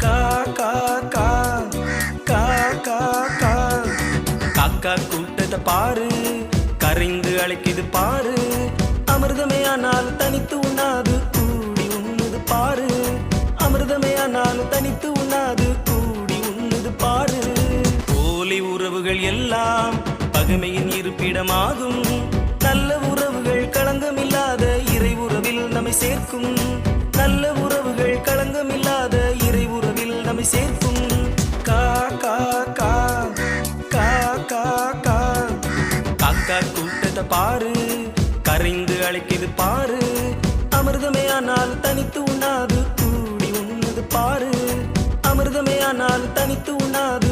கா கா கா கா கா கா காக்கா கூட்டத்தை பாரு, கரைந்து அழைக்குது பாரு. அமிர்தமே ஆனால் தனித்து உண்ணாது, கூடி உண்ணுது பாரு. அமிர்தமே ஆனால் தனித்து உண்ணாது, கூடி உண்ணுது பாரு. போலி உறவுகள் எல்லாம் பகைமையின் இருப்பிடமாகும். நல்ல உறவுகள் களங்கமில்லாத இறை உறவில் நம்மை சேர்க்கும். நல்ல உறவுகள் களங்கமில்லாத இறை உறவில் நம்மை சேர்க்கும். கா கா கா கா கா கா காக்கா கூட்டத்தை பாரு, கரைந்து அழைக்குது பாரு. அமிர்தமே ஆனால் தனித்து உண்ணாது, கூடி உண்ணுது பாரு. அமிர்தமே ஆனால் தனித்து உண்ணாது.